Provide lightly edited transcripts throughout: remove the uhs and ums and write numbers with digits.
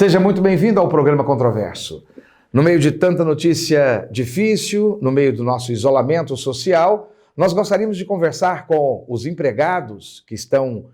Seja muito bem-vindo ao programa Controverso. No meio de tanta notícia difícil, no meio do nosso isolamento social, nós gostaríamos de conversar com os empregados que estão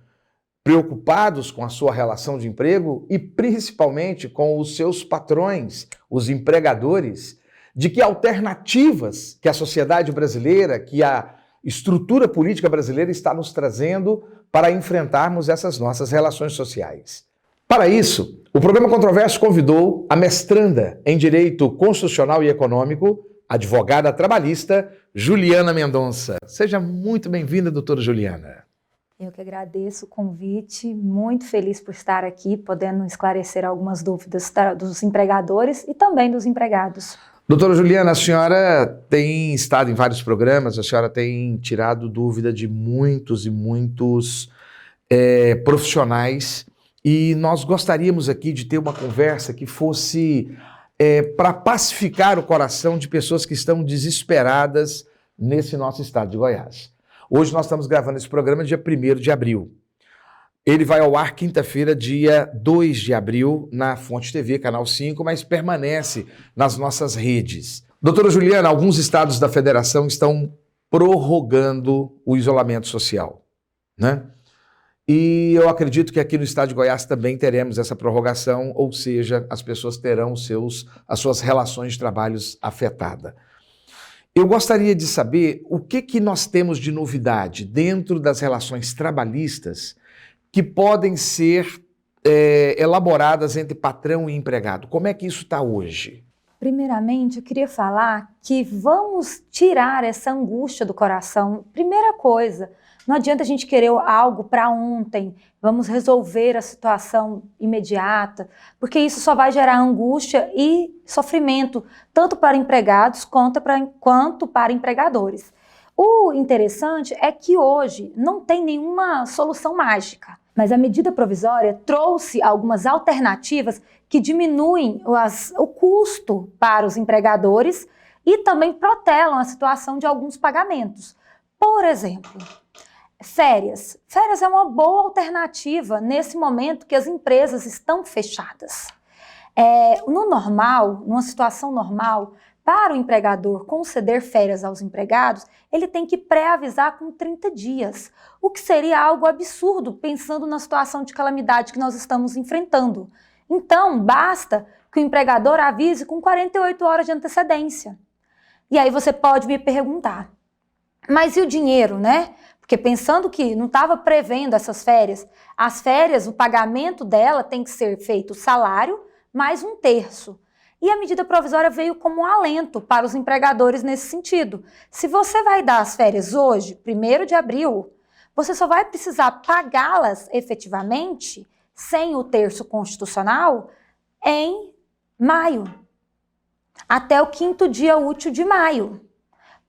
preocupados com a sua relação de emprego e principalmente com os seus patrões, os empregadores, de que alternativas que a sociedade brasileira, que a estrutura política brasileira está nos trazendo para enfrentarmos essas nossas relações sociais. Para isso, o programa Controverso convidou a mestranda em Direito Constitucional e Econômico, advogada trabalhista, Juliana Mendonça. Seja muito bem-vinda, doutora Juliana. Eu que agradeço o convite, muito feliz por estar aqui, podendo esclarecer algumas dúvidas dos empregadores e também dos empregados. Doutora Juliana, a senhora tem estado em vários programas, a senhora tem tirado dúvida de muitos e muitos profissionais. E nós gostaríamos aqui de ter uma conversa que fosse para pacificar o coração de pessoas que estão desesperadas nesse nosso estado de Goiás. Hoje nós estamos gravando esse programa dia 1º de abril. Ele vai ao ar quinta-feira, dia 2 de abril, na Fonte TV, Canal 5, mas permanece nas nossas redes. Doutora Juliana, alguns estados da federação estão prorrogando o isolamento social, né? E eu acredito que aqui no estado de Goiás também teremos essa prorrogação, ou seja, as pessoas terão as suas relações de trabalho afetadas. Eu gostaria de saber o que nós temos de novidade dentro das relações trabalhistas que podem ser elaboradas entre patrão e empregado. Como é que isso está hoje? Primeiramente, eu queria falar que vamos tirar essa angústia do coração. Primeira coisa, não adianta a gente querer algo para ontem, vamos resolver a situação imediata, porque isso só vai gerar angústia e sofrimento, tanto para empregados quanto para empregadores. O interessante é que hoje não tem nenhuma solução mágica, mas a medida provisória trouxe algumas alternativas que diminuem o custo para os empregadores e também protelam a situação de alguns pagamentos. Por exemplo, férias. Férias é uma boa alternativa nesse momento que as empresas estão fechadas. No normal, numa situação normal, para o empregador conceder férias aos empregados, ele tem que pré-avisar com 30 dias, o que seria algo absurdo pensando na situação de calamidade que nós estamos enfrentando. Então, basta que o empregador avise com 48 horas de antecedência. E aí você pode me perguntar, mas e o dinheiro, né? Porque pensando que não estava prevendo essas férias, as férias, o pagamento dela tem que ser feito o salário mais 1/3. E a medida provisória veio como um alento para os empregadores nesse sentido. Se você vai dar as férias hoje, 1º de abril, você só vai precisar pagá-las efetivamente, sem o terço constitucional, em maio, até o 5º dia útil de maio.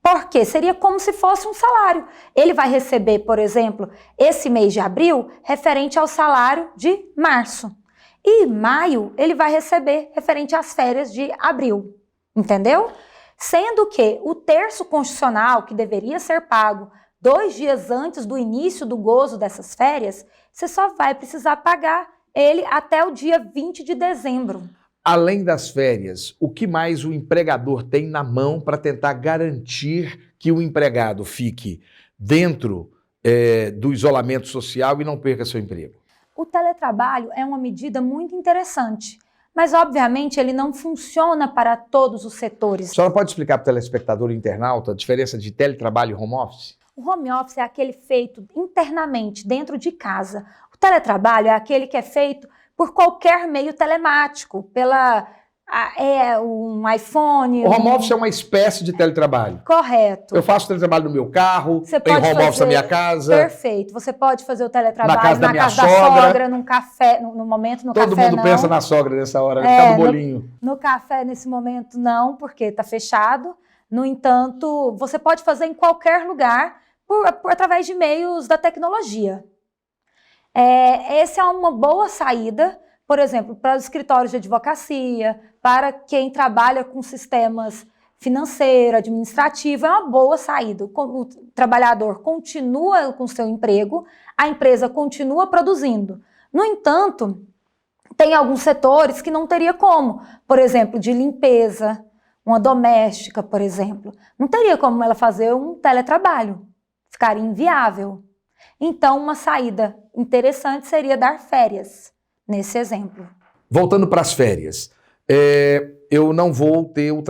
Porque seria como se fosse um salário. Ele vai receber, por exemplo, esse mês de abril, referente ao salário de março. E maio, ele vai receber referente às férias de abril. Entendeu? Sendo que o terço constitucional, que deveria ser pago 2 dias antes do início do gozo dessas férias, você só vai precisar pagar ele até o dia 20 de dezembro. Além das férias, o que mais o empregador tem na mão para tentar garantir que o empregado fique dentro do isolamento social e não perca seu emprego? O teletrabalho é uma medida muito interessante, mas obviamente ele não funciona para todos os setores. A senhora pode explicar para o telespectador e internauta a diferença de teletrabalho e home office? O home office é aquele feito internamente, dentro de casa. O teletrabalho é aquele que é feito por qualquer meio telemático, um iPhone... O home office é uma espécie de teletrabalho. Correto. Eu faço teletrabalho no meu carro, tenho home office na minha casa. Perfeito. Você pode fazer o teletrabalho na casa da da sogra, num café, no momento no Todo café mundo não. pensa na sogra nessa hora, ficar no bolinho. No café, nesse momento, não, porque está fechado. No entanto, você pode fazer em qualquer lugar através de meios da tecnologia. Essa é uma boa saída, por exemplo, para os escritórios de advocacia, para quem trabalha com sistemas financeiro, administrativo, é uma boa saída. O trabalhador continua com seu emprego, a empresa continua produzindo. No entanto, Tem alguns setores que não teria como, por exemplo, de limpeza, uma doméstica, por exemplo. Não teria como ela fazer um teletrabalho, ficaria inviável. Então, uma saída interessante seria dar férias, nesse exemplo. Voltando para as férias, eu não vou ter o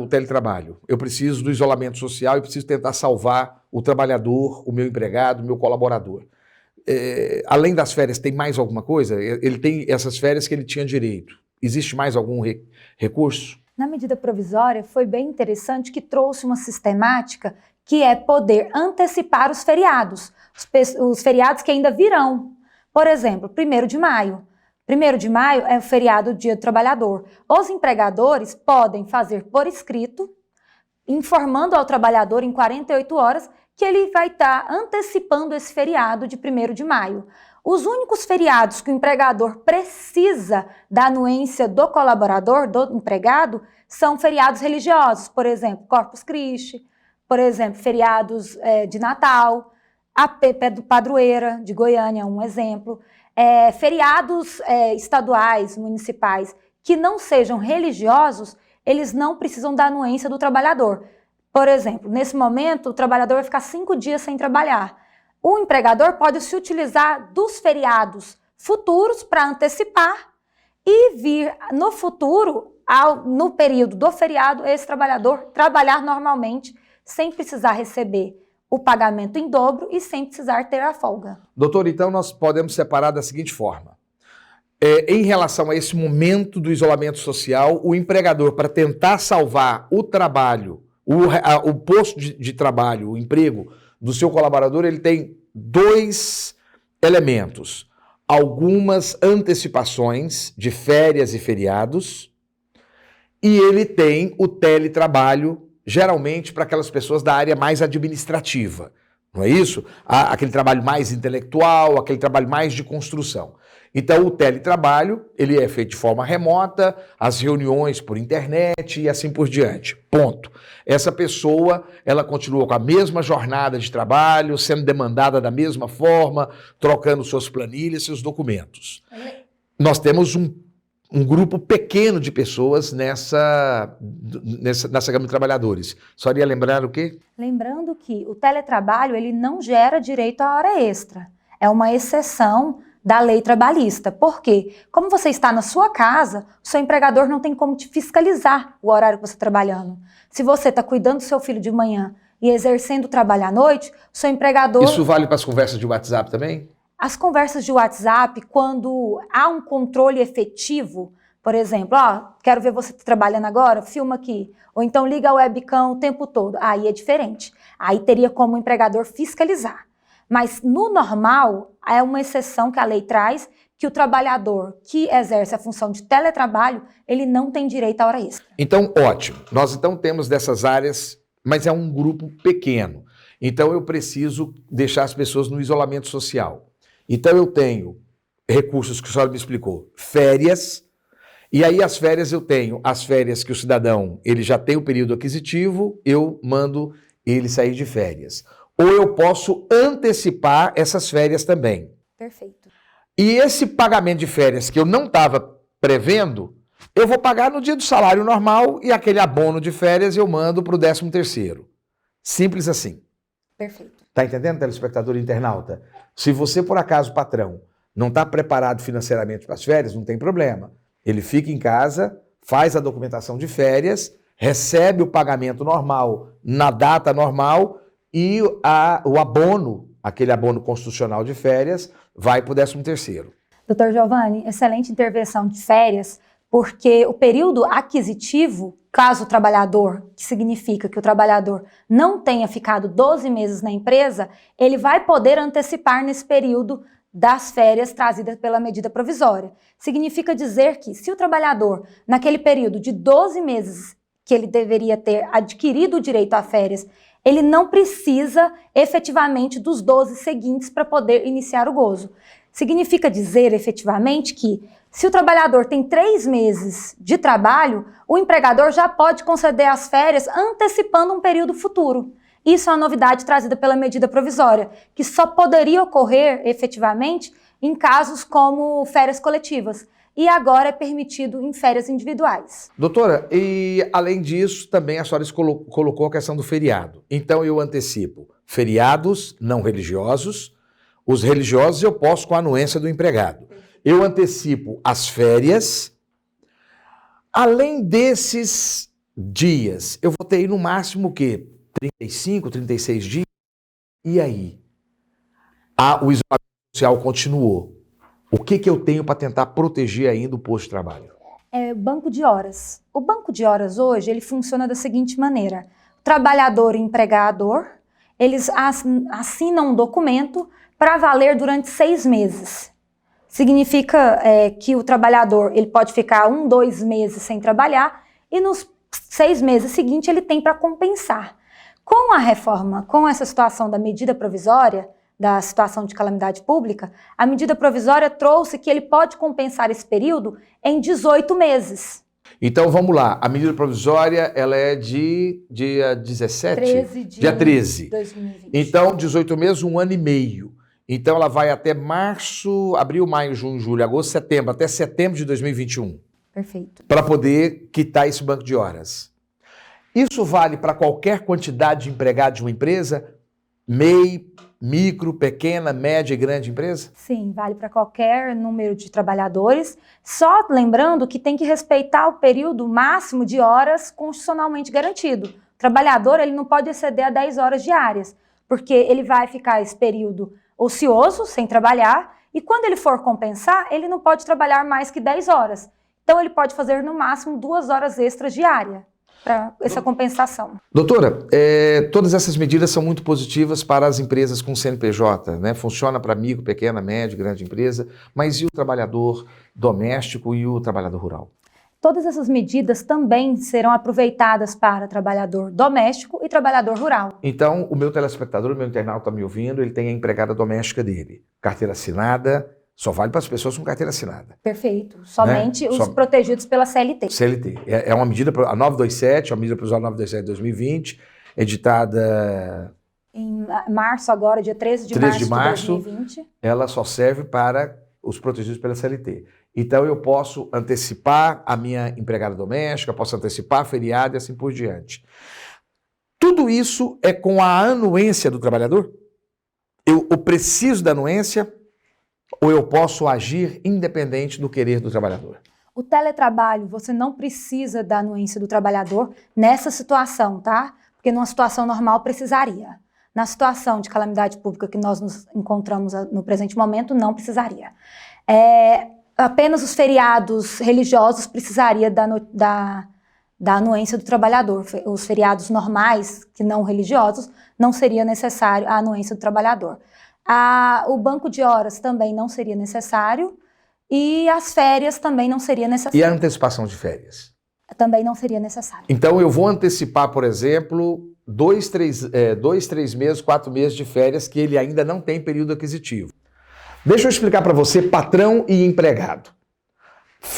teletrabalho. Eu preciso do isolamento social e preciso tentar salvar o trabalhador, o meu empregado, o meu colaborador. Além das férias, tem mais alguma coisa? Ele tem essas férias que ele tinha direito. Existe mais algum recurso? Na medida provisória, foi bem interessante que trouxe uma sistemática que é poder antecipar os feriados que ainda virão. Por exemplo, 1º de maio. 1º de maio é o feriado do Dia do Trabalhador. Os empregadores podem fazer por escrito, informando ao trabalhador em 48 horas que ele vai estar antecipando esse feriado de 1º de maio. Os únicos feriados que o empregador precisa da anuência do colaborador, do empregado, são feriados religiosos, por exemplo, Corpus Christi, por exemplo, feriados de Natal, a Padroeira de Goiânia, um exemplo. Feriados estaduais, municipais, que não sejam religiosos, eles não precisam da anuência do trabalhador. Por exemplo, nesse momento, o trabalhador vai ficar 5 dias sem trabalhar. O empregador pode se utilizar dos feriados futuros para antecipar e vir no futuro, no período do feriado, esse trabalhador trabalhar normalmente, sem precisar receber o pagamento em dobro e sem precisar ter a folga. Doutor, então nós podemos separar da seguinte forma. Em relação a esse momento do isolamento social, o empregador, para tentar salvar o trabalho, o posto de trabalho, o emprego do seu colaborador, ele tem 2 elementos. Algumas antecipações de férias e feriados, e ele tem o teletrabalho, geralmente para aquelas pessoas da área mais administrativa, não é isso? Aquele trabalho mais intelectual, aquele trabalho mais de construção. Então o teletrabalho, ele é feito de forma remota, as reuniões por internet e assim por diante, ponto. Essa pessoa, ela continua com a mesma jornada de trabalho, sendo demandada da mesma forma, trocando suas planilhas, seus documentos. Nós temos um grupo pequeno de pessoas nessa gama de trabalhadores. Só iria lembrar o quê? Lembrando que o teletrabalho, ele não gera direito à hora extra. É uma exceção da lei trabalhista. Por quê? Como você está na sua casa, o seu empregador não tem como te fiscalizar o horário que você está trabalhando. Se você está cuidando do seu filho de manhã e exercendo o trabalho à noite, o seu empregador... Isso vale para as conversas de WhatsApp também? As conversas de WhatsApp, quando há um controle efetivo, por exemplo, quero ver você trabalhando agora, filma aqui. Ou então liga a webcam o tempo todo. Aí é diferente. Aí teria como o empregador fiscalizar. Mas no normal, é uma exceção que a lei traz, que o trabalhador que exerce a função de teletrabalho, ele não tem direito à hora extra. Então, ótimo. Nós então temos dessas áreas, mas é um grupo pequeno. Então eu preciso deixar as pessoas no isolamento social. Então eu tenho recursos que a senhora me explicou, férias, e aí as férias eu tenho as férias que o cidadão, ele já tem o período aquisitivo, eu mando ele sair de férias. Ou eu posso antecipar essas férias também. Perfeito. E esse pagamento de férias que eu não estava prevendo, eu vou pagar no dia do salário normal e aquele abono de férias eu mando para o 13º. Simples assim. Perfeito. Tá entendendo, telespectador e internauta? Se você, por acaso, patrão, não está preparado financeiramente para as férias, não tem problema. Ele fica em casa, faz a documentação de férias, recebe o pagamento normal na data normal e o abono, aquele abono constitucional de férias, vai para o 13º. Doutor Giovanni, excelente intervenção de férias, porque o período aquisitivo, caso o trabalhador, que significa que o trabalhador não tenha ficado 12 meses na empresa, ele vai poder antecipar nesse período das férias trazidas pela medida provisória. Significa dizer que se o trabalhador, naquele período de 12 meses que ele deveria ter adquirido o direito a férias, ele não precisa efetivamente dos 12 seguintes para poder iniciar o gozo. Significa dizer efetivamente que se o trabalhador tem 3 meses de trabalho, o empregador já pode conceder as férias antecipando um período futuro. Isso é uma novidade trazida pela medida provisória, que só poderia ocorrer efetivamente em casos como férias coletivas. e agora é permitido em férias individuais. Doutora, e além disso, também a senhora colocou a questão do feriado. Então eu antecipo feriados não religiosos, os religiosos eu posso com a anuência do empregado. Eu antecipo as férias. Além desses dias, eu vou ter no máximo o quê? 35, 36 dias? E aí? O isolamento social continuou. O que eu tenho para tentar proteger ainda o posto de trabalho? É banco de horas. O banco de horas hoje, ele funciona da seguinte maneira. O trabalhador e empregador, eles assinam um documento para valer durante 6 meses. Significa que o trabalhador ele pode ficar 1, 2 meses sem trabalhar e nos 6 meses seguintes ele tem para compensar. Com a reforma, com essa situação da medida provisória, da situação de calamidade pública, a medida provisória trouxe que ele pode compensar esse período em 18 meses. Então vamos lá, a medida provisória ela é de dia 17? 13 de dia 13. 2020. Então 18 meses, 1 ano e meio. Então ela vai até março, abril, maio, junho, julho, agosto, setembro, até setembro de 2021. Perfeito. Para poder quitar esse banco de horas. Isso vale para qualquer quantidade de empregados de uma empresa? MEI, micro, pequena, média e grande empresa? Sim, vale para qualquer número de trabalhadores. Só lembrando que tem que respeitar o período máximo de horas constitucionalmente garantido. O trabalhador ele não pode exceder a 10 horas diárias, porque ele vai ficar esse período ocioso, sem trabalhar, e quando ele for compensar, ele não pode trabalhar mais que 10 horas. Então ele pode fazer no máximo 2 horas extras diárias para essa compensação. Doutora, todas essas medidas são muito positivas para as empresas com CNPJ, né? Funciona para micro, pequena, média, grande empresa, mas e o trabalhador doméstico e o trabalhador rural? Todas essas medidas também serão aproveitadas para trabalhador doméstico e trabalhador rural. Então, o meu telespectador, o meu internauta está me ouvindo, ele tem a empregada doméstica dele. Carteira assinada, só vale para as pessoas com carteira assinada. Perfeito. Somente os protegidos pela CLT. CLT. É uma medida, a 927, a medida provisória 927 de 2020, editada em março agora, dia 13 de março de 2020. Ela só serve para os protegidos pela CLT. Então eu posso antecipar a minha empregada doméstica, posso antecipar feriado e assim por diante. Tudo isso é com a anuência do trabalhador? Eu preciso da anuência ou eu posso agir independente do querer do trabalhador? O teletrabalho, você não precisa da anuência do trabalhador nessa situação, tá? Porque numa situação normal precisaria. Na situação de calamidade pública que nós nos encontramos no presente momento, não precisaria. Apenas os feriados religiosos precisaria da anuência do trabalhador. Os feriados normais, que não religiosos, não seria necessário a anuência do trabalhador. O banco de horas também não seria necessário e as férias também não seria necessário. E a antecipação de férias? Também não seria necessário. Então eu vou antecipar, por exemplo, 2, 3 meses, 4 meses de férias que ele ainda não tem período aquisitivo. Deixa eu explicar para você, patrão e empregado.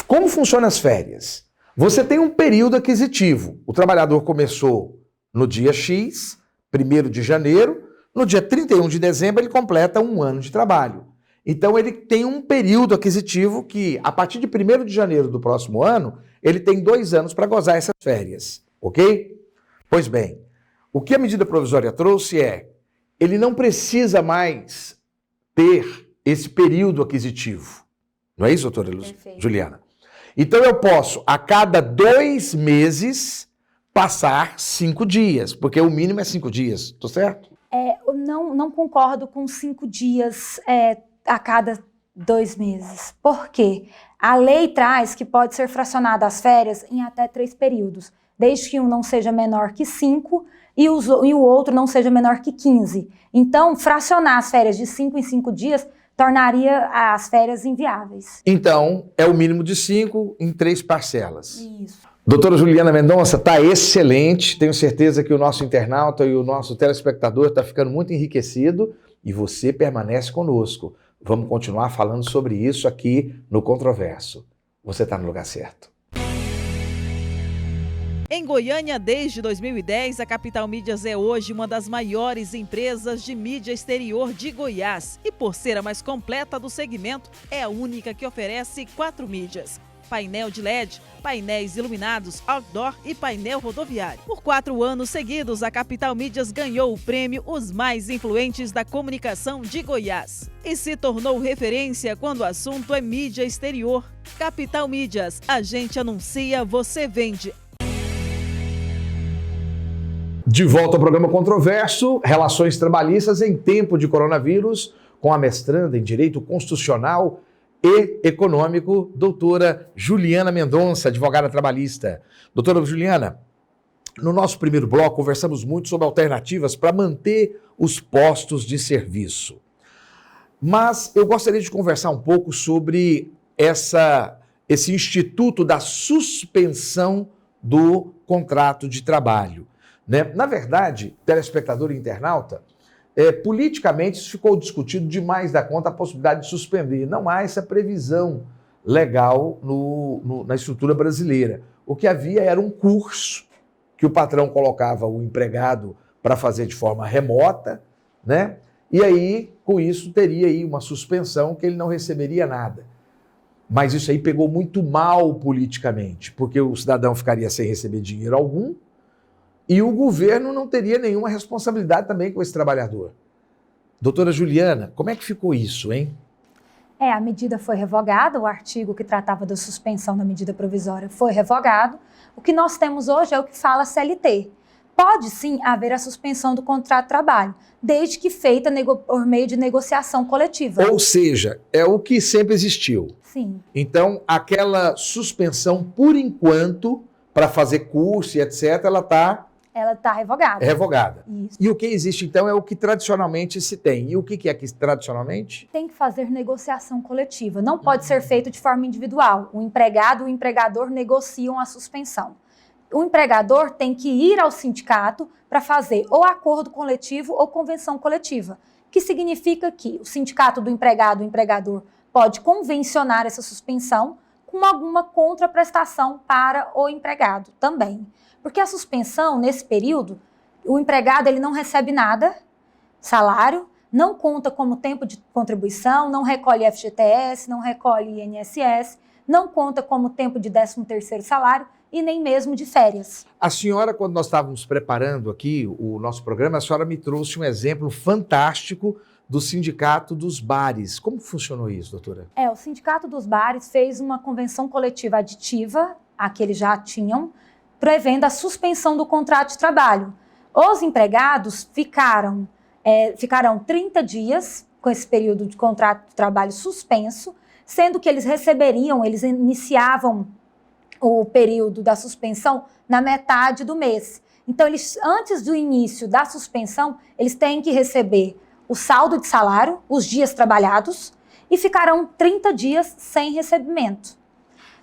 Como funcionam as férias? Você tem um período aquisitivo. O trabalhador começou no dia X, 1º de janeiro, no dia 31 de dezembro ele completa 1 ano de trabalho. Então ele tem um período aquisitivo que, a partir de 1º de janeiro do próximo ano, ele tem 2 anos para gozar essas férias, ok? Pois bem, o que a medida provisória trouxe ele não precisa mais ter esse período aquisitivo. Não é isso, doutora Juliana? Então eu posso, a cada 2 meses, passar 5 dias, porque o mínimo é 5 dias, estou certo? Eu não concordo com 5 dias a cada 2 meses. Por quê? A lei traz que pode ser fracionada as férias em até 3 períodos, desde que um não seja menor que 5 e o outro não seja menor que 15. Então, fracionar as férias de 5 em 5 dias tornaria as férias inviáveis. Então, é o mínimo de 5 em 3 parcelas. Isso. Doutora Juliana Mendonça, está excelente. Tenho certeza que o nosso internauta e o nosso telespectador está ficando muito enriquecido e você permanece conosco. Vamos continuar falando sobre isso aqui no Controverso. Você está no lugar certo. Em Goiânia, desde 2010, a Capital Mídias é hoje uma das maiores empresas de mídia exterior de Goiás. E por ser a mais completa do segmento, é a única que oferece 4 mídias: painel de LED, painéis iluminados, outdoor e painel rodoviário. Por 4 anos seguidos, a Capital Mídias ganhou o prêmio Os Mais Influentes da Comunicação de Goiás e se tornou referência quando o assunto é mídia exterior. Capital Mídias, a gente anuncia, você vende. De volta ao programa Controverso, Relações Trabalhistas em Tempo de Coronavírus, com a mestranda em Direito Constitucional e Econômico, doutora Juliana Mendonça, advogada trabalhista. Doutora Juliana, no nosso primeiro bloco conversamos muito sobre alternativas para manter os postos de serviço. Mas eu gostaria de conversar um pouco sobre esse instituto da suspensão do contrato de trabalho, né? Na verdade, telespectador e internauta, politicamente isso ficou discutido demais da conta a possibilidade de suspender. Não há essa previsão legal na estrutura brasileira. O que havia era um curso que o patrão colocava o empregado para fazer de forma remota, né? E aí, com isso, teria aí uma suspensão que ele não receberia nada. Mas isso aí pegou muito mal politicamente, porque o cidadão ficaria sem receber dinheiro algum, e o governo não teria nenhuma responsabilidade também com esse trabalhador. Doutora Juliana, como é que ficou isso, hein? A medida foi revogada, o artigo que tratava da suspensão da medida provisória foi revogado. O que nós temos hoje é o que fala a CLT. Pode sim haver a suspensão do contrato de trabalho, desde que feita por meio de negociação coletiva. Ou seja, é o que sempre existiu. Sim. Então, aquela suspensão, por enquanto, para fazer curso e etc., ela está revogada. Revogada. Isso. E o que existe, então, é o que tradicionalmente se tem. E o que é que tradicionalmente? Tem que fazer negociação coletiva. Não pode ser feito de forma individual. O empregado e o empregador negociam a suspensão. O empregador tem que ir ao sindicato para fazer ou acordo coletivo ou convenção coletiva, que significa que o sindicato do empregado, o empregador, pode convencionar essa suspensão com alguma contraprestação para o empregado também. Porque a suspensão, nesse período, o empregado ele não recebe nada, salário, não conta como tempo de contribuição, não recolhe FGTS, não recolhe INSS, não conta como tempo de 13º salário e nem mesmo de férias. A senhora, quando nós estávamos preparando aqui o nosso programa, a senhora me trouxe um exemplo fantástico do Sindicato dos Bares. Como funcionou isso, doutora? O Sindicato dos Bares fez uma convenção coletiva aditiva, a que eles já tinham, prevendo a suspensão do contrato de trabalho. Os empregados ficaram 30 dias com esse período de contrato de trabalho suspenso, sendo que eles iniciavam o período da suspensão na metade do mês. Então, antes do início da suspensão, eles têm que receber o saldo de salário, os dias trabalhados, e ficarão 30 dias sem recebimento.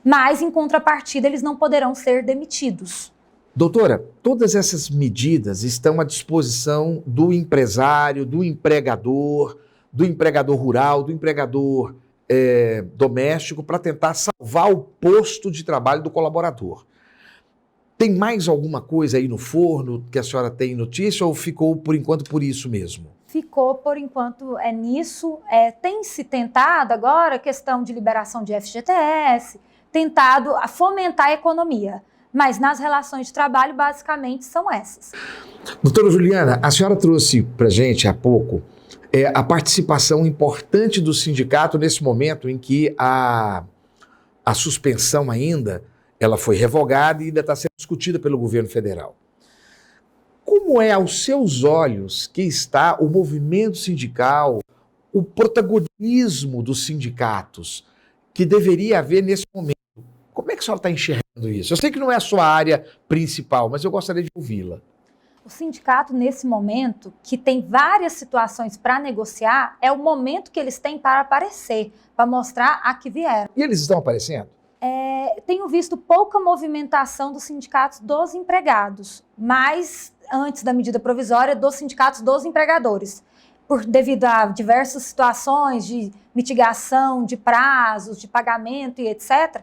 Mas, em contrapartida, eles não poderão ser demitidos. Doutora, todas essas medidas estão à disposição do empresário, do empregador rural, do empregador doméstico, para tentar salvar o posto de trabalho do colaborador. Tem mais alguma coisa aí no forno que a senhora tem notícia ou ficou, por enquanto, por isso mesmo? Ficou, por enquanto, nisso. Tem se tentado agora a questão de liberação de FGTS, tentado a fomentar a economia. Mas nas relações de trabalho, basicamente, são essas. Doutora Juliana, a senhora trouxe para a gente há pouco a participação importante do sindicato nesse momento em que a suspensão ainda ela foi revogada e ainda está sendo discutida pelo governo federal. Como é, aos seus olhos, que está o movimento sindical, o protagonismo dos sindicatos que deveria haver nesse momento? Como é que a senhora está enxergando isso? Eu sei que não é a sua área principal, mas eu gostaria de ouvi-la. O sindicato, nesse momento, que tem várias situações para negociar, é o momento que eles têm para aparecer, para mostrar a que vieram. E eles estão aparecendo? Tenho visto pouca movimentação dos sindicatos dos empregados, mas antes da medida provisória, dos sindicatos dos empregadores. devido a diversas situações de mitigação, de prazos, de pagamento e etc.,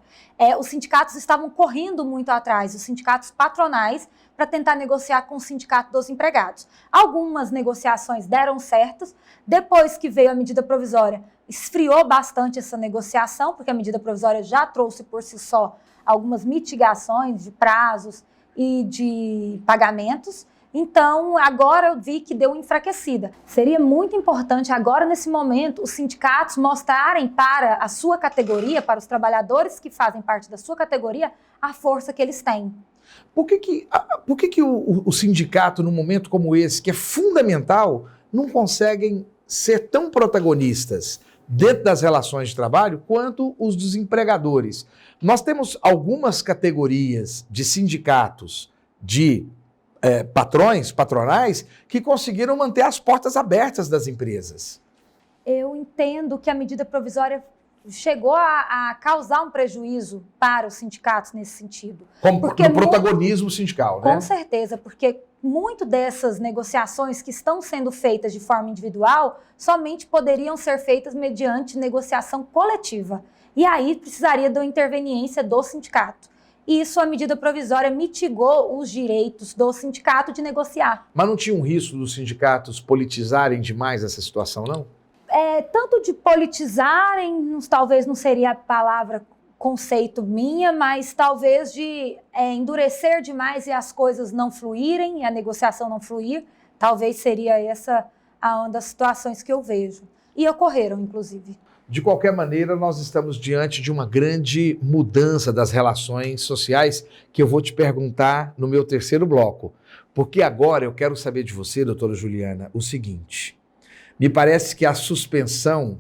os sindicatos estavam correndo muito atrás, os sindicatos patronais, para tentar negociar com o sindicato dos empregados. Algumas negociações deram certas, depois que veio a medida provisória, esfriou bastante essa negociação, porque a medida provisória já trouxe por si só algumas mitigações de prazos e de pagamentos. Então, agora eu vi que deu enfraquecida. Seria muito importante agora, nesse momento, os sindicatos mostrarem para a sua categoria, para os trabalhadores que fazem parte da sua categoria, a força que eles têm. Por que o sindicato, num momento como esse, que é fundamental, não conseguem ser tão protagonistas dentro das relações de trabalho quanto os dos empregadores? Nós temos algumas categorias de sindicatos de patronais, que conseguiram manter as portas abertas das empresas. Eu entendo que a medida provisória chegou a causar um prejuízo para os sindicatos nesse sentido. Como no protagonismo sindical, né? Com certeza, porque muito dessas negociações que estão sendo feitas de forma individual somente poderiam ser feitas mediante negociação coletiva. E aí precisaria da interveniência do sindicato. E isso, a medida provisória mitigou os direitos do sindicato de negociar. Mas não tinha um risco dos sindicatos politizarem demais essa situação, não? Tanto de politizarem, talvez não seria a palavra conceito minha, mas talvez de endurecer demais e as coisas não fluírem, e a negociação não fluir, talvez seria essa uma das situações que eu vejo. E ocorreram, inclusive. De qualquer maneira, nós estamos diante de uma grande mudança das relações sociais que eu vou te perguntar no meu terceiro bloco. Porque agora eu quero saber de você, doutora Juliana, o seguinte. Me parece que a suspensão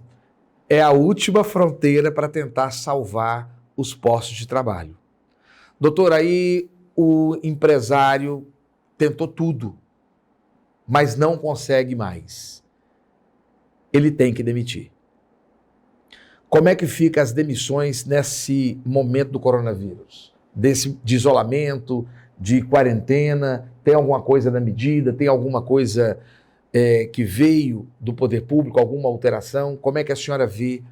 é a última fronteira para tentar salvar os postos de trabalho. Doutor, aí o empresário tentou tudo, mas não consegue mais. Ele tem que demitir. Como é que ficam as demissões nesse momento do coronavírus? De isolamento, de quarentena, tem alguma coisa na medida, tem alguma coisa que veio do poder público, alguma alteração? Como é que a senhora vê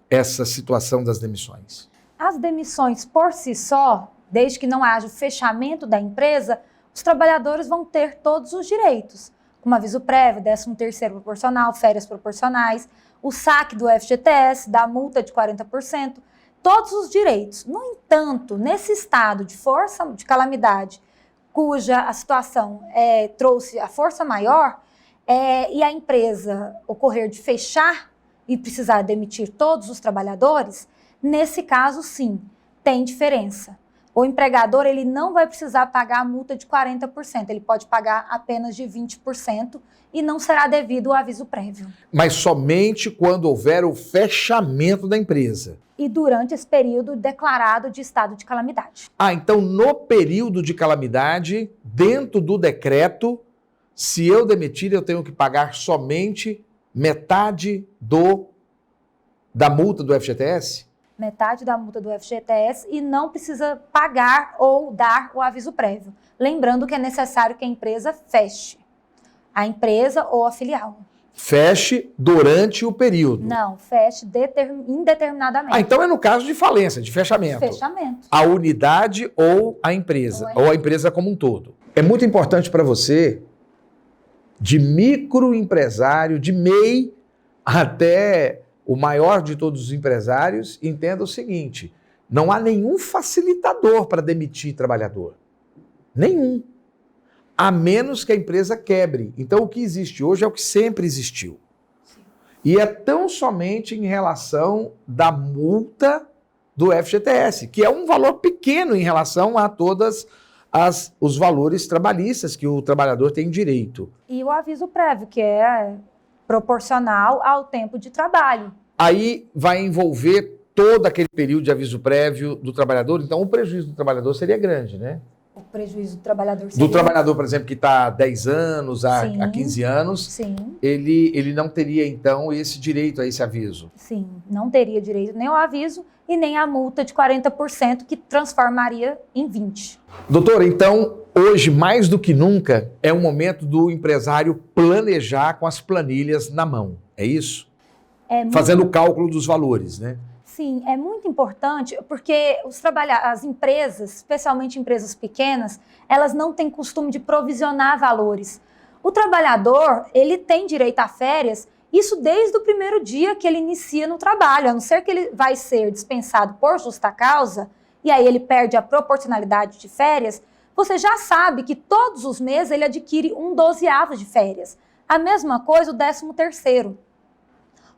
essa situação das demissões? As demissões por si só, desde que não haja o fechamento da empresa, os trabalhadores vão ter todos os direitos, como aviso prévio, 13º proporcional, férias proporcionais, o saque do FGTS, da multa de 40%, todos os direitos. No entanto, nesse estado de força de calamidade, cuja a situação trouxe a força maior, e a empresa ocorrer de fechar e precisar demitir todos os trabalhadores, nesse caso, sim, tem diferença. O empregador ele não vai precisar pagar a multa de 40%, ele pode pagar apenas de 20% e não será devido ao aviso prévio. Mas somente quando houver o fechamento da empresa. E durante esse período declarado de estado de calamidade. Então no período de calamidade, dentro do decreto, se eu demitir, eu tenho que pagar somente metade da multa do FGTS? Metade da multa do FGTS e não precisa pagar ou dar o aviso prévio. Lembrando que é necessário que a empresa feche. A empresa ou a filial. Feche durante o período? Não, feche indeterminadamente. Então é no caso de falência, de fechamento. Fechamento. A unidade ou a empresa, ou a empresa como um todo. É muito importante para você, de microempresário, de MEI até o maior de todos os empresários, entenda o seguinte: não há nenhum facilitador para demitir trabalhador. Nenhum. A menos que a empresa quebre. Então o que existe hoje é o que sempre existiu. Sim. E é tão somente em relação da multa do FGTS, que é um valor pequeno em relação a todas os valores trabalhistas que o trabalhador tem direito. E o aviso prévio, que é proporcional ao tempo de trabalho. Aí vai envolver todo aquele período de aviso prévio do trabalhador, então o prejuízo do trabalhador seria grande, né? O prejuízo do trabalhador seria... Do trabalhador, por exemplo, que está há 10 anos, há 15 anos, sim. Ele não teria, então, esse direito a esse aviso. Sim, não teria direito nem ao aviso e nem a multa de 40%, que transformaria em 20%. Doutora, então, Hoje, mais do que nunca, é o momento do empresário planejar com as planilhas na mão, é isso? Fazendo o cálculo dos valores, né? Sim, é muito importante porque as empresas, especialmente empresas pequenas, elas não têm costume de provisionar valores. O trabalhador, ele tem direito a férias, isso desde o primeiro dia que ele inicia no trabalho, a não ser que ele vai ser dispensado por justa causa, e aí ele perde a proporcionalidade de férias, você já sabe que todos os meses ele adquire 1/12 de férias. A mesma coisa o 13º.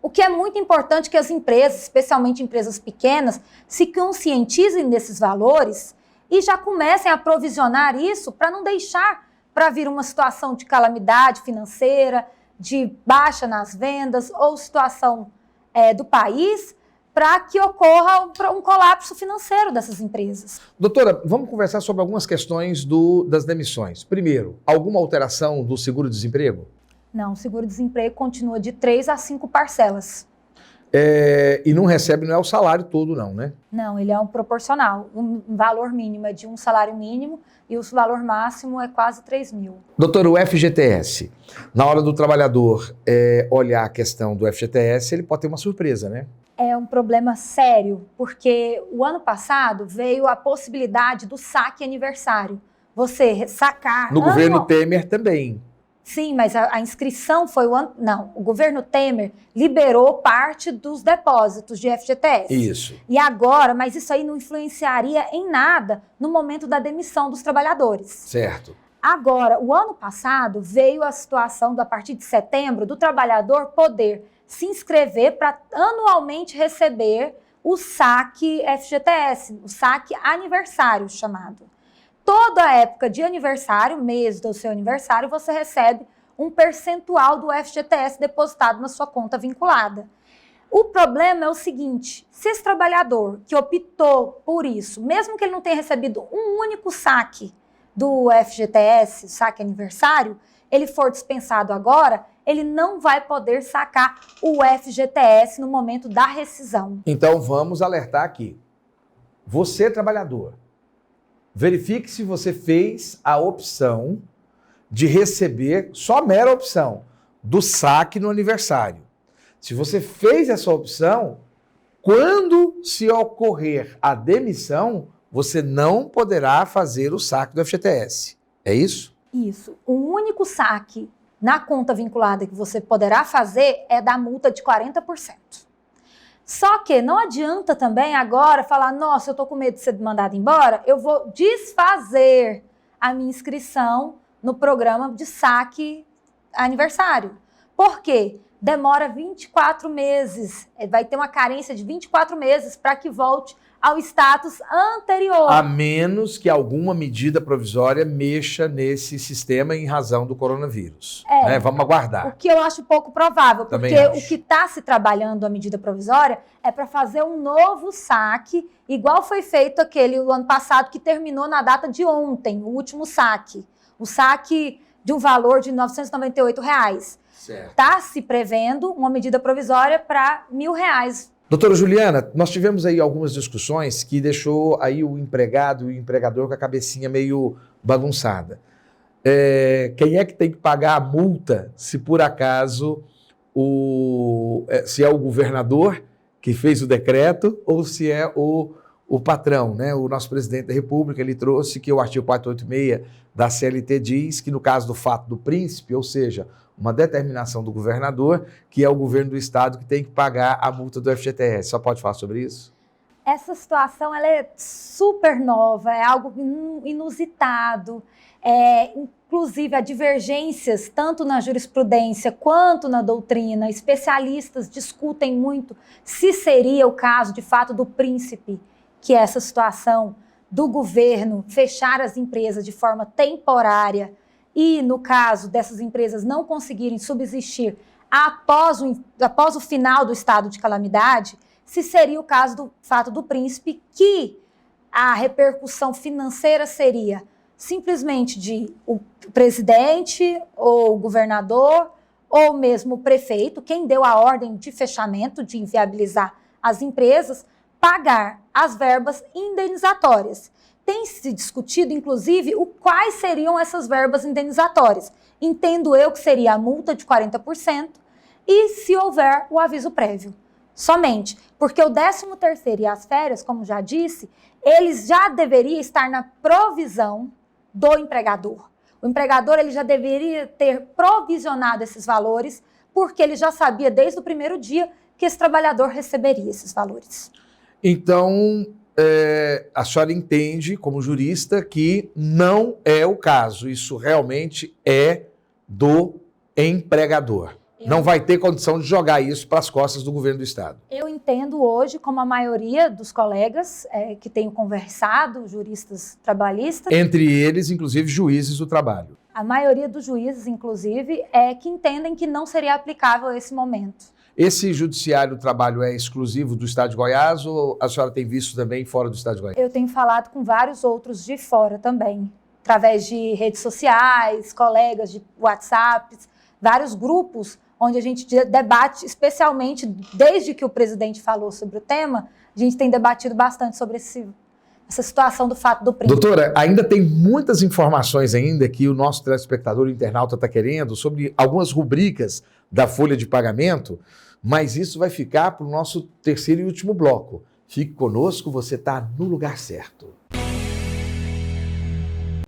O que é muito importante que as empresas, especialmente empresas pequenas, se conscientizem desses valores e já comecem a provisionar isso para não deixar para vir uma situação de calamidade financeira, de baixa nas vendas ou situação do país, para que ocorra um colapso financeiro dessas empresas. Doutora, vamos conversar sobre algumas questões das demissões. Primeiro, alguma alteração do seguro-desemprego? Não, o seguro-desemprego continua de 3 a 5 parcelas. E não recebe, não é o salário todo não, né? Não, ele é um proporcional. O valor mínimo é de um salário mínimo e o valor máximo é quase 3 mil. Doutor, o FGTS, na hora do trabalhador olhar a questão do FGTS, ele pode ter uma surpresa, né? É um problema sério, porque o ano passado veio a possibilidade do saque aniversário. Você sacar... No governo Temer também. Sim, mas a inscrição foi o ano... Não, o governo Temer liberou parte dos depósitos de FGTS. Isso. E agora, mas isso aí não influenciaria em nada no momento da demissão dos trabalhadores. Certo. Agora, o ano passado veio a situação, a partir de setembro, do trabalhador poder se inscrever para anualmente receber o saque FGTS, o saque aniversário chamado. Toda a época de aniversário, mês do seu aniversário, você recebe um percentual do FGTS depositado na sua conta vinculada. O problema é o seguinte, se esse trabalhador que optou por isso, mesmo que ele não tenha recebido um único saque do FGTS, saque aniversário, ele for dispensado agora, ele não vai poder sacar o FGTS no momento da rescisão. Então vamos alertar aqui. Você, trabalhador, verifique se você fez a opção de receber, só a mera opção, do saque no aniversário. Se você fez essa opção, quando se ocorrer a demissão, você não poderá fazer o saque do FGTS. É isso? Isso. O único saque na conta vinculada que você poderá fazer é da multa de 40%. Só que não adianta também agora falar, nossa, eu tô com medo de ser mandado embora, eu vou desfazer a minha inscrição no programa de saque aniversário. Por quê? Demora 24 meses, vai ter uma carência de 24 meses para que volte ao status anterior. A menos que alguma medida provisória mexa nesse sistema em razão do coronavírus. Né? Vamos aguardar. O que eu acho pouco provável, Também porque acho. o que está se trabalhando a medida provisória é para fazer um novo saque, igual foi feito aquele o ano passado, que terminou na data de ontem, o último saque. O saque de um valor de R$ 998. Está se prevendo uma medida provisória para R$ 1.000. Doutora Juliana, nós tivemos aí algumas discussões que deixou aí o empregado e o empregador com a cabecinha meio bagunçada. Quem é que tem que pagar a multa se por acaso se é o governador que fez o decreto ou se é o patrão, né? O nosso presidente da República, ele trouxe que o artigo 486 da CLT diz que no caso do fato do príncipe, ou seja, uma determinação do governador, que é o governo do estado que tem que pagar a multa do FGTS. Só pode falar sobre isso? Essa situação ela é super nova, é algo inusitado. Inclusive, há divergências tanto na jurisprudência quanto na doutrina. Especialistas discutem muito se seria o caso, de fato, do príncipe, que é essa situação do governo fechar as empresas de forma temporária e, no caso dessas empresas não conseguirem subsistir após o final do estado de calamidade, se seria o caso do fato do príncipe, que a repercussão financeira seria simplesmente de o presidente ou o governador ou mesmo o prefeito, quem deu a ordem de fechamento, de inviabilizar as empresas, pagar as verbas indenizatórias. tem se discutido, inclusive, quais seriam essas verbas indenizatórias. Entendo eu que seria a multa de 40% e se houver o aviso prévio. Somente, porque o 13º e as férias, como já disse, eles já deveriam estar na provisão do empregador. O empregador ele já deveria ter provisionado esses valores, porque ele já sabia desde o primeiro dia que esse trabalhador receberia esses valores. Então, a senhora entende, como jurista, que não é o caso. Isso realmente é do empregador. Não vai ter condição de jogar isso para as costas do governo do Estado. Eu entendo hoje, como a maioria dos colegas que tenho conversado, juristas trabalhistas... Entre eles, inclusive, juízes do trabalho. A maioria dos juízes, inclusive, que entendem que não seria aplicável esse momento. Esse judiciário do trabalho é exclusivo do Estado de Goiás ou a senhora tem visto também fora do Estado de Goiás? Eu tenho falado com vários outros de fora também, através de redes sociais, colegas de WhatsApp, vários grupos onde a gente debate, especialmente desde que o presidente falou sobre o tema, a gente tem debatido bastante sobre essa situação do fato do prêmio. Doutora, ainda tem muitas informações ainda que o nosso telespectador, o internauta, está querendo sobre algumas rubricas da folha de pagamento, mas isso vai ficar para o nosso terceiro e último bloco. Fique conosco, você está no lugar certo.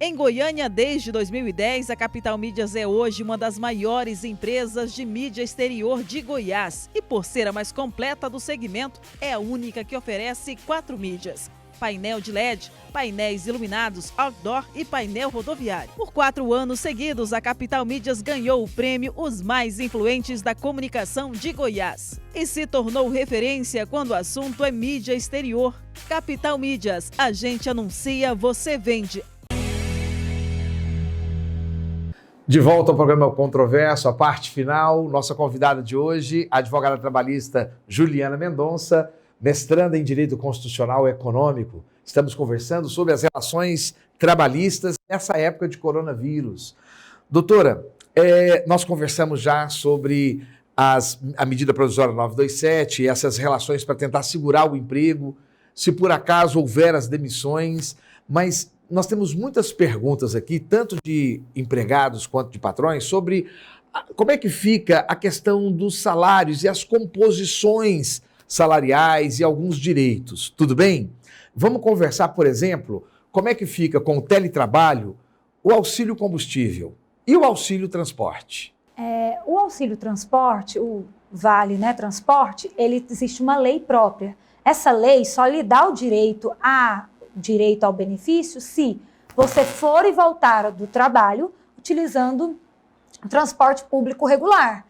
Em Goiânia, desde 2010, a Capital Mídias é hoje uma das maiores empresas de mídia exterior de Goiás. E por ser a mais completa do segmento, é a única que oferece 4 mídias: painel de LED, painéis iluminados, outdoor e painel rodoviário. Por 4 anos seguidos, a Capital Mídias ganhou o prêmio Os Mais Influentes da Comunicação de Goiás e se tornou referência quando o assunto é mídia exterior. Capital Mídias, a gente anuncia, você vende. De volta ao programa Controverso, a parte final. Nossa convidada de hoje, a advogada trabalhista Juliana Mendonça, mestranda em Direito Constitucional e Econômico. Estamos conversando sobre as relações trabalhistas nessa época de coronavírus. Doutora, nós conversamos já sobre a medida provisória 927, essas relações para tentar segurar o emprego, se por acaso houver as demissões, mas nós temos muitas perguntas aqui, tanto de empregados quanto de patrões, sobre como é que fica a questão dos salários e as composições salariais e alguns direitos. Tudo bem? Vamos conversar, por exemplo, como é que fica com o teletrabalho, o auxílio combustível e o auxílio transporte. O auxílio transporte, o Vale, Transporte, existe uma lei própria. Essa lei só lhe dá o direito ao benefício se você for e voltar do trabalho utilizando o transporte público regular.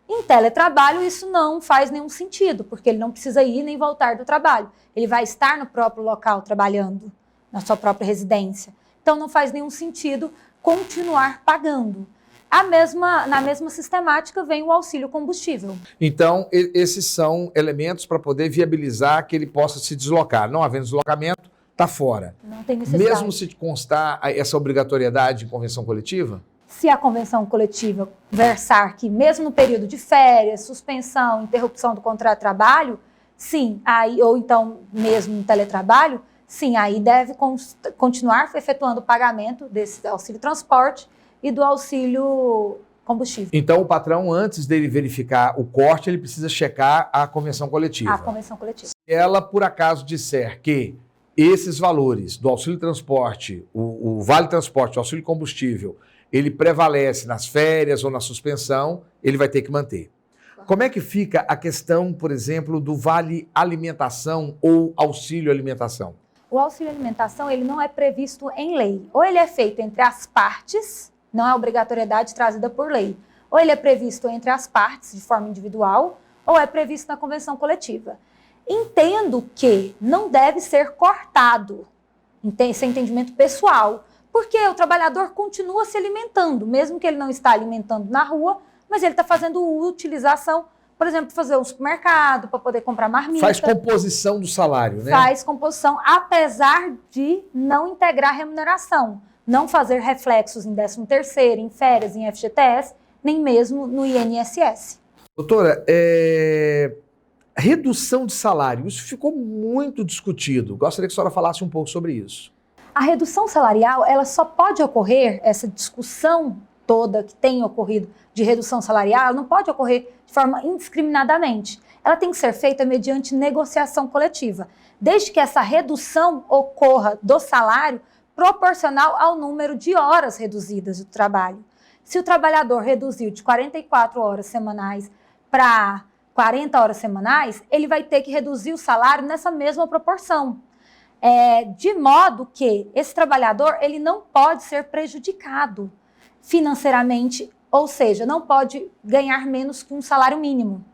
Em teletrabalho isso não faz nenhum sentido, porque ele não precisa ir nem voltar do trabalho. Ele vai estar no próprio local trabalhando, na sua própria residência. Então não faz nenhum sentido continuar pagando. Na mesma sistemática vem o auxílio combustível. Então, esses são elementos para poder viabilizar que ele possa se deslocar. Não havendo deslocamento, está fora. Não tem necessidade. Mesmo se constar essa obrigatoriedade em convenção coletiva? Se a convenção coletiva versar que mesmo no período de férias, suspensão, interrupção do contrato de trabalho, sim, ou então mesmo no teletrabalho, sim, aí deve continuar efetuando o pagamento desse auxílio transporte e do auxílio combustível. Então o patrão, antes dele verificar o corte, ele precisa checar a convenção coletiva. A convenção coletiva. Se ela, por acaso, disser que esses valores do auxílio transporte, o vale transporte, o auxílio combustível, ele prevalece nas férias ou na suspensão, ele vai ter que manter. Como é que fica a questão, por exemplo, do vale alimentação ou auxílio alimentação? O auxílio alimentação ele não é previsto em lei. Ou ele é feito entre as partes, não é obrigatoriedade trazida por lei. Ou ele é previsto entre as partes de forma individual, ou é previsto na convenção coletiva. Entendo que não deve ser cortado, esse é entendimento pessoal, porque o trabalhador continua se alimentando, mesmo que ele não está alimentando na rua, mas ele está fazendo utilização, por exemplo, fazer um supermercado, para poder comprar marmita. Faz composição do salário, né? Faz composição, apesar de não integrar remuneração, não fazer reflexos em 13º, em férias, em FGTS, nem mesmo no INSS. Doutora, redução de salário, isso ficou muito discutido. Gostaria que a senhora falasse um pouco sobre isso. A redução salarial, ela só pode ocorrer, essa discussão toda que tem ocorrido de redução salarial, ela não pode ocorrer de forma indiscriminadamente. Ela tem que ser feita mediante negociação coletiva, desde que essa redução ocorra do salário proporcional ao número de horas reduzidas do trabalho. Se o trabalhador reduziu de 44 horas semanais para 40 horas semanais, ele vai ter que reduzir o salário nessa mesma proporção. De modo que esse trabalhador ele não pode ser prejudicado financeiramente, ou seja, não pode ganhar menos que um salário mínimo.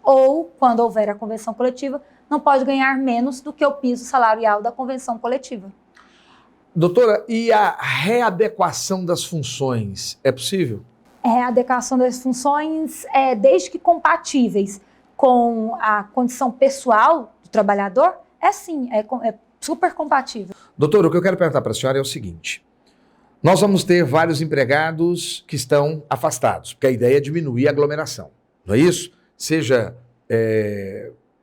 Ou, quando houver a convenção coletiva, não pode ganhar menos do que o piso salarial da convenção coletiva. Doutora, e a readequação das funções é possível? A adequação das funções, desde que compatíveis com a condição pessoal do trabalhador, sim, é super compatível. Doutora, o que eu quero perguntar para a senhora é o seguinte. Nós vamos ter vários empregados que estão afastados, porque a ideia é diminuir a aglomeração, não é isso? Seja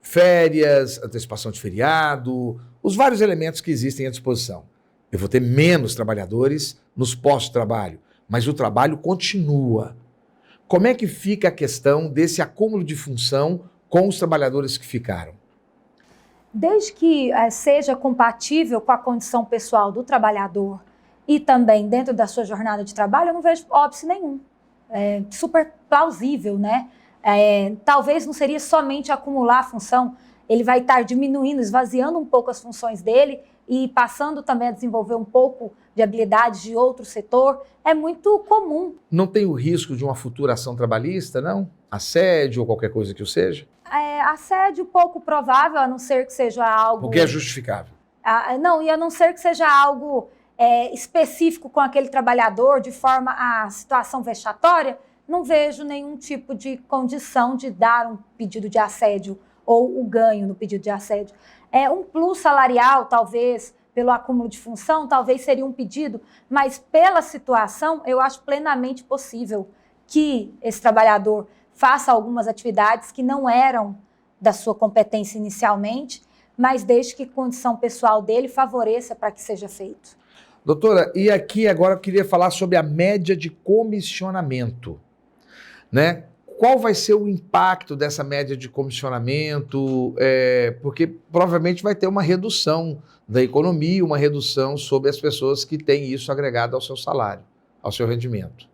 férias, antecipação de feriado, os vários elementos que existem à disposição. Eu vou ter menos trabalhadores nos postos de trabalho, mas o trabalho continua. Como é que fica a questão desse acúmulo de função com os trabalhadores que ficaram? Desde que seja compatível com a condição pessoal do trabalhador e também dentro da sua jornada de trabalho, eu não vejo óbice nenhum. É super plausível, né? Talvez não seria somente acumular a função, ele vai estar diminuindo, esvaziando um pouco as funções dele e passando também a desenvolver um pouco de habilidades de outro setor, é muito comum. Não tem o risco de uma futura ação trabalhista, não? Assédio ou qualquer coisa que o seja? Assédio pouco provável, a não ser que seja algo... Porque é justificável. Não, e a não ser que seja algo específico com aquele trabalhador, de forma a situação vexatória, não vejo nenhum tipo de condição de dar um pedido de assédio ou o ganho no pedido de assédio. Um plus salarial, talvez, pelo acúmulo de função, talvez seria um pedido, mas pela situação, eu acho plenamente possível que esse trabalhador faça algumas atividades que não eram da sua competência inicialmente, mas desde que a condição pessoal dele favoreça para que seja feito. Doutora, e aqui agora eu queria falar sobre a média de comissionamento, né? Qual vai ser o impacto dessa média de comissionamento? Porque provavelmente vai ter uma redução da economia, uma redução sobre as pessoas que têm isso agregado ao seu salário, ao seu rendimento.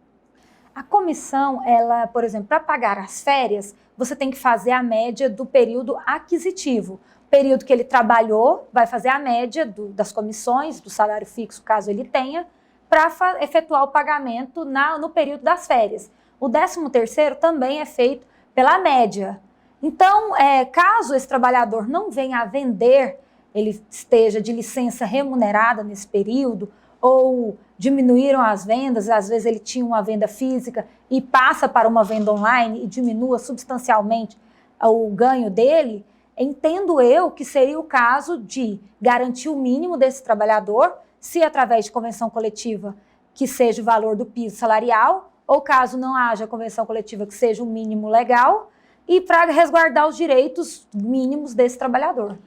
A comissão, ela, por exemplo, para pagar as férias, você tem que fazer a média do período aquisitivo. O período que ele trabalhou, vai fazer a média das comissões, do salário fixo, caso ele tenha, para efetuar o pagamento no período das férias. O 13º também é feito pela média. Então, caso esse trabalhador não venha a vender, ele esteja de licença remunerada nesse período, ou diminuíram as vendas, às vezes ele tinha uma venda física e passa para uma venda online e diminua substancialmente o ganho dele, entendo eu que seria o caso de garantir o mínimo desse trabalhador, se através de convenção coletiva que seja o valor do piso salarial, ou caso não haja convenção coletiva que seja o mínimo legal, e para resguardar os direitos mínimos desse trabalhador.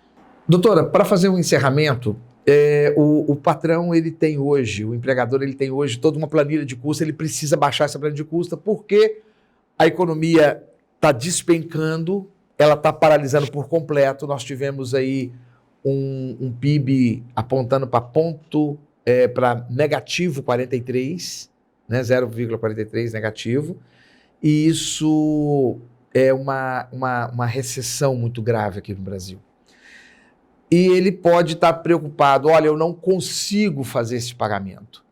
Doutora, para fazer um encerramento, o patrão ele tem hoje, o empregador ele tem hoje toda uma planilha de custo, ele precisa baixar essa planilha de custo porque a economia está despencando, ela está paralisando por completo. Nós tivemos aí um PIB apontando para negativo 43, né, 0,43 negativo, e isso é uma recessão muito grave aqui no Brasil. E ele pode estar preocupado, olha, eu não consigo fazer esse pagamento.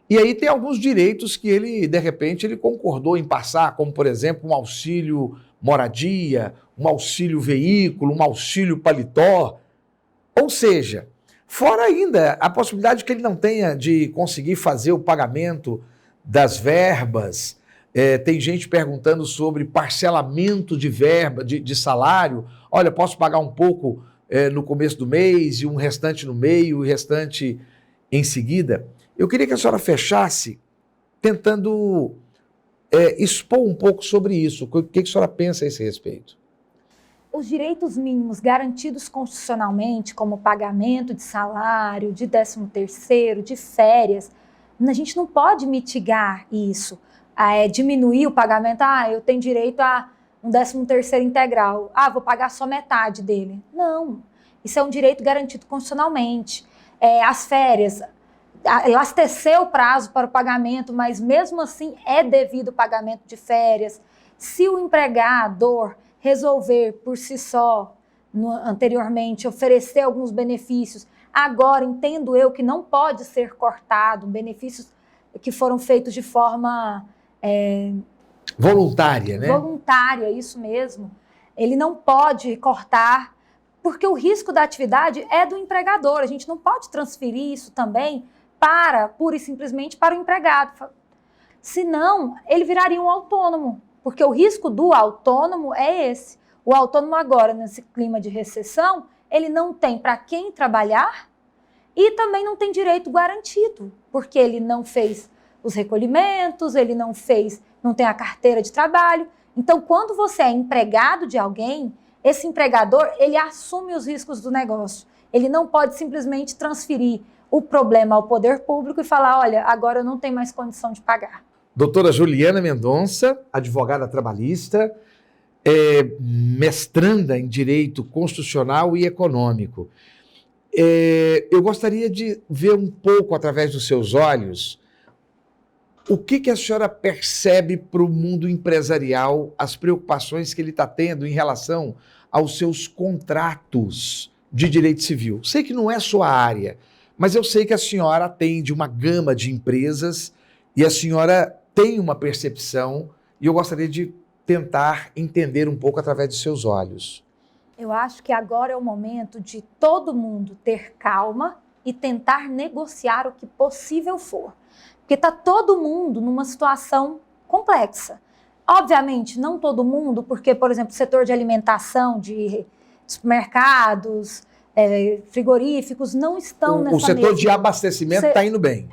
E aí tem alguns direitos que ele, de repente, ele concordou em passar, como, por exemplo, um auxílio moradia, um auxílio veículo, um auxílio paletó. Ou seja, fora ainda a possibilidade que ele não tenha de conseguir fazer o pagamento das verbas. Tem gente perguntando sobre parcelamento de verba, de salário. Olha, posso pagar um pouco no começo do mês e um restante no meio e o restante em seguida. Eu queria que a senhora fechasse tentando expor um pouco sobre isso. O que a senhora pensa a esse respeito? os direitos mínimos garantidos constitucionalmente, como pagamento de salário, de 13º, de férias, a gente não pode mitigar isso, diminuir o pagamento. Eu tenho direito a um 13º integral, vou pagar só metade dele. Não, isso é um direito garantido constitucionalmente. As férias, elasteceu o prazo para o pagamento, mas mesmo assim é devido o pagamento de férias. Se o empregador resolver por si só, anteriormente, oferecer alguns benefícios, agora entendo eu que não pode ser cortado, benefícios que foram feitos de forma voluntária, né? Voluntária, isso mesmo. Ele não pode cortar, porque o risco da atividade é do empregador. A gente não pode transferir isso também pura e simplesmente para o empregado. Senão, ele viraria um autônomo. Porque o risco do autônomo é esse. O autônomo agora, nesse clima de recessão, ele não tem para quem trabalhar e também não tem direito garantido, porque ele não fez os recolhimentos, ele não tem a carteira de trabalho. Então, quando você é empregado de alguém, esse empregador, ele assume os riscos do negócio. Ele não pode simplesmente transferir o problema ao poder público e falar, olha, agora eu não tenho mais condição de pagar. Doutora Juliana Mendonça, advogada trabalhista, mestranda em Direito Constitucional e Econômico. Eu gostaria de ver um pouco, através dos seus olhos, o que a senhora percebe para o mundo empresarial, as preocupações que ele está tendo em relação aos seus contratos de direito civil. Sei que não é sua área, mas eu sei que a senhora atende uma gama de empresas e a senhora tem uma percepção e eu gostaria de tentar entender um pouco através dos seus olhos. Eu acho que agora é o momento de todo mundo ter calma e tentar negociar o que possível for. Porque está todo mundo numa situação complexa. Obviamente, não todo mundo, porque, por exemplo, o setor de alimentação, de supermercados, frigoríficos, não estão nessa O setor de abastecimento está indo bem.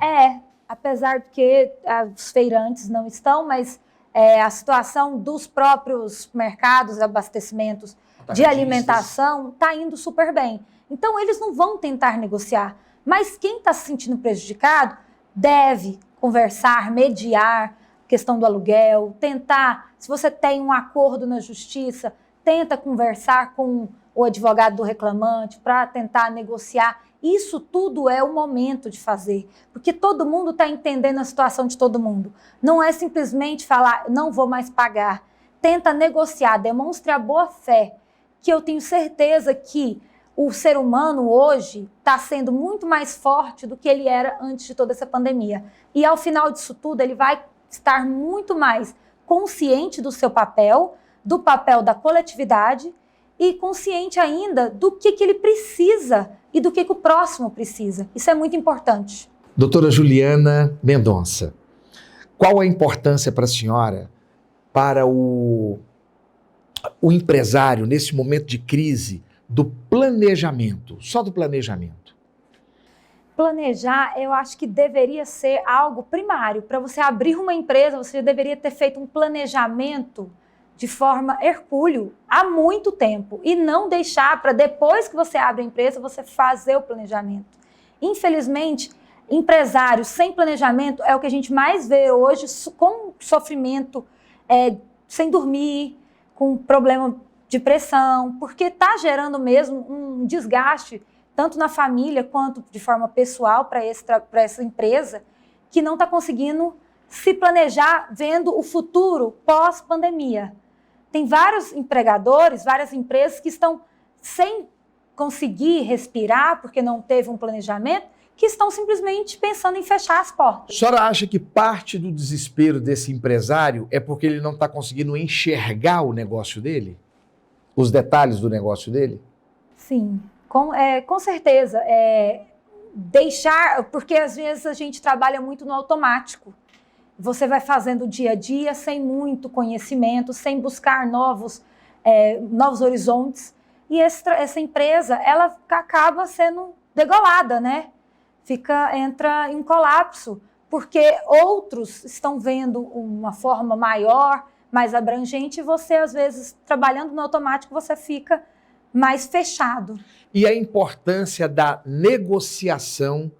Apesar de que os feirantes não estão, mas a situação dos próprios mercados, abastecimentos de alimentação está indo super bem. Então, eles não vão tentar negociar. Mas quem está se sentindo prejudicado deve conversar, mediar a questão do aluguel, tentar, se você tem um acordo na justiça, tenta conversar com o advogado do reclamante para tentar negociar. Isso tudo é o momento de fazer, porque todo mundo está entendendo a situação de todo mundo. Não é simplesmente falar, não vou mais pagar. Tenta negociar, demonstre a boa fé, que eu tenho certeza que o ser humano hoje está sendo muito mais forte do que ele era antes de toda essa pandemia. E ao final disso tudo, ele vai estar muito mais consciente do seu papel, do papel da coletividade e consciente ainda do que ele precisa e do que o próximo precisa. Isso é muito importante. Doutora Juliana Mendonça, qual a importância para a senhora, para o empresário, nesse momento de crise, do planejamento, só do planejamento? Planejar, eu acho que deveria ser algo primário. Para você abrir uma empresa, você já deveria ter feito um planejamento de forma hercúleo há muito tempo e não deixar para depois que você abre a empresa, você fazer o planejamento. Infelizmente, empresários sem planejamento é o que a gente mais vê hoje, com sofrimento, sem dormir, com problema de pressão, porque está gerando mesmo um desgaste, tanto na família quanto de forma pessoal para essa empresa, que não está conseguindo se planejar vendo o futuro pós-pandemia. Tem vários empregadores, várias empresas que estão sem conseguir respirar, porque não teve um planejamento, que estão simplesmente pensando em fechar as portas. A senhora acha que parte do desespero desse empresário é porque ele não está conseguindo enxergar o negócio dele? Os detalhes do negócio dele? Sim, com certeza. Deixar, porque às vezes a gente trabalha muito no automático. Você vai fazendo dia a dia sem muito conhecimento, sem buscar novos horizontes. E essa empresa, ela acaba sendo degolada, né? Entra em colapso, porque outros estão vendo uma forma maior, mais abrangente e você, às vezes, trabalhando no automático, você fica mais fechado. E a importância da negociação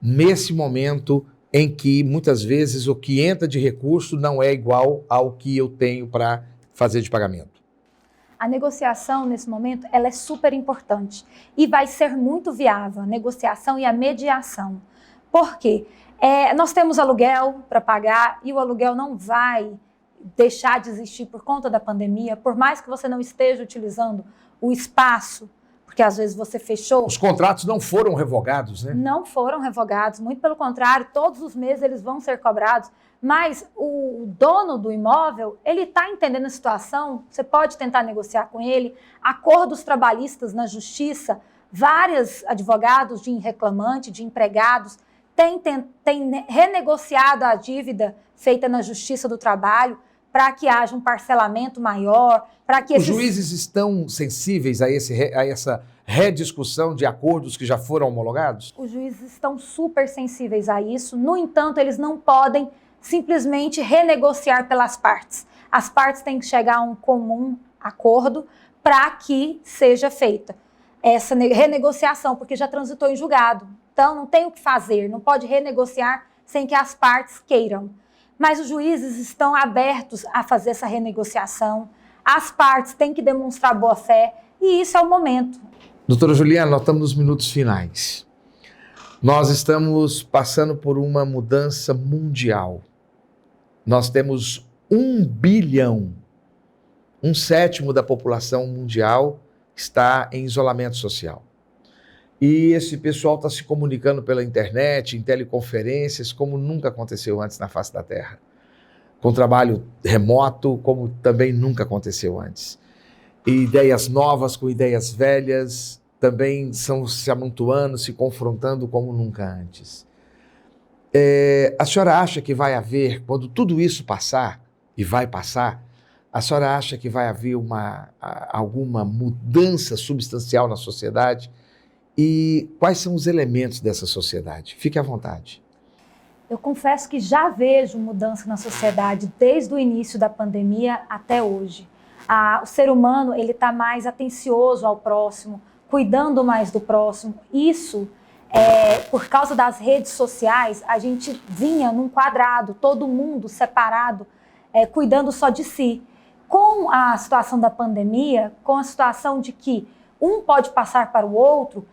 nesse momento em que, muitas vezes, o que entra de recurso não é igual ao que eu tenho para fazer de pagamento. A negociação, nesse momento, ela é super importante e vai ser muito viável, a negociação e a mediação. Por quê? Nós temos aluguel para pagar e o aluguel não vai deixar de existir por conta da pandemia, por mais que você não esteja utilizando o espaço, porque às vezes você fechou. Os contratos não foram revogados, né? Não foram revogados, muito pelo contrário, todos os meses eles vão ser cobrados, mas o dono do imóvel, ele está entendendo a situação, você pode tentar negociar com ele, acordos trabalhistas na justiça, vários advogados de reclamante, de empregados, têm renegociado a dívida feita na Justiça do Trabalho para que haja um parcelamento maior, para que Os juízes estão sensíveis a essa rediscussão de acordos que já foram homologados? Os juízes estão super sensíveis a isso, no entanto, eles não podem simplesmente renegociar pelas partes. As partes têm que chegar a um comum acordo para que seja feita essa renegociação, porque já transitou em julgado. Então, não tem o que fazer, não pode renegociar sem que as partes queiram. Mas os juízes estão abertos a fazer essa renegociação, as partes têm que demonstrar boa-fé e isso é o momento. Doutora Juliana, nós estamos nos minutos finais. Nós estamos passando por uma mudança mundial. Nós temos 1 bilhão, 1/7 da população mundial está em isolamento social. E esse pessoal está se comunicando pela internet, em teleconferências, como nunca aconteceu antes na face da Terra. Com trabalho remoto, como também nunca aconteceu antes. E ideias novas com ideias velhas também estão se amontoando, se confrontando como nunca antes. A senhora acha que vai haver, quando tudo isso passar, e vai passar, a senhora acha que vai haver alguma mudança substancial na sociedade? E quais são os elementos dessa sociedade? Fique à vontade. Eu confesso que já vejo mudança na sociedade desde o início da pandemia até hoje. O ser humano ele está mais atencioso ao próximo, cuidando mais do próximo. Isso, por causa das redes sociais, a gente vinha num quadrado, todo mundo separado, cuidando só de si. Com a situação da pandemia, com a situação de que um pode passar para o outro,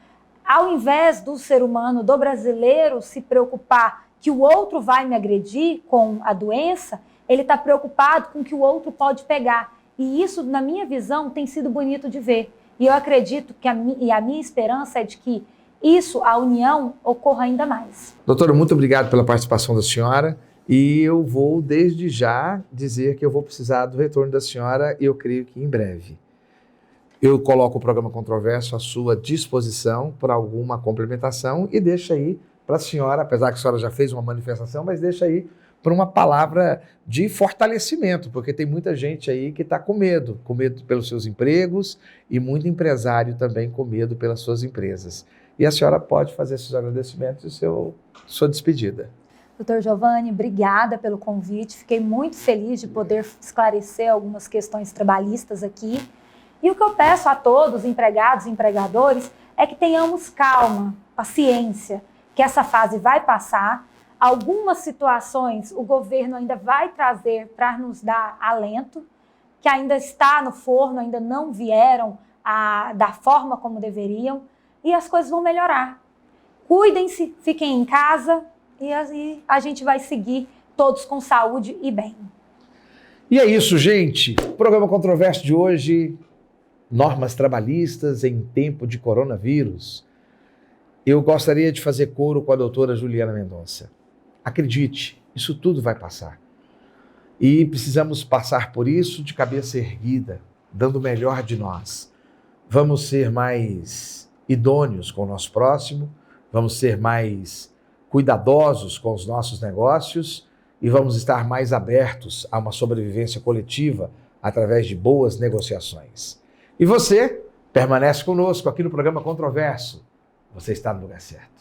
ao invés do ser humano, do brasileiro, se preocupar que o outro vai me agredir com a doença, ele está preocupado com o que o outro pode pegar. E isso, na minha visão, tem sido bonito de ver. E eu acredito que a minha esperança é de que isso, a união, ocorra ainda mais. Doutora, muito obrigado pela participação da senhora. E eu vou, desde já, dizer que eu vou precisar do retorno da senhora, e eu creio que em breve. Eu coloco o programa Controverso à sua disposição para alguma complementação e deixa aí para a senhora, apesar que a senhora já fez uma manifestação, mas deixa aí para uma palavra de fortalecimento, porque tem muita gente aí que está com medo pelos seus empregos e muito empresário também com medo pelas suas empresas. E a senhora pode fazer esses agradecimentos e sua despedida. Doutor Giovanni, obrigada pelo convite. Fiquei muito feliz de poder esclarecer algumas questões trabalhistas aqui. E o que eu peço a todos, empregados e empregadores, é que tenhamos calma, paciência, que essa fase vai passar. Algumas situações o governo ainda vai trazer para nos dar alento, que ainda está no forno, ainda não vieram da forma como deveriam, e as coisas vão melhorar. Cuidem-se, fiquem em casa e a gente vai seguir todos com saúde e bem. E é isso, gente. O programa Controverso de hoje, normas trabalhistas em tempo de coronavírus. Eu gostaria de fazer coro com a doutora Juliana Mendonça. Acredite, isso tudo vai passar. E precisamos passar por isso de cabeça erguida, dando o melhor de nós. Vamos ser mais idôneos com o nosso próximo, vamos ser mais cuidadosos com os nossos negócios e vamos estar mais abertos a uma sobrevivência coletiva através de boas negociações. E você permanece conosco aqui no programa Controverso. Você está no lugar certo.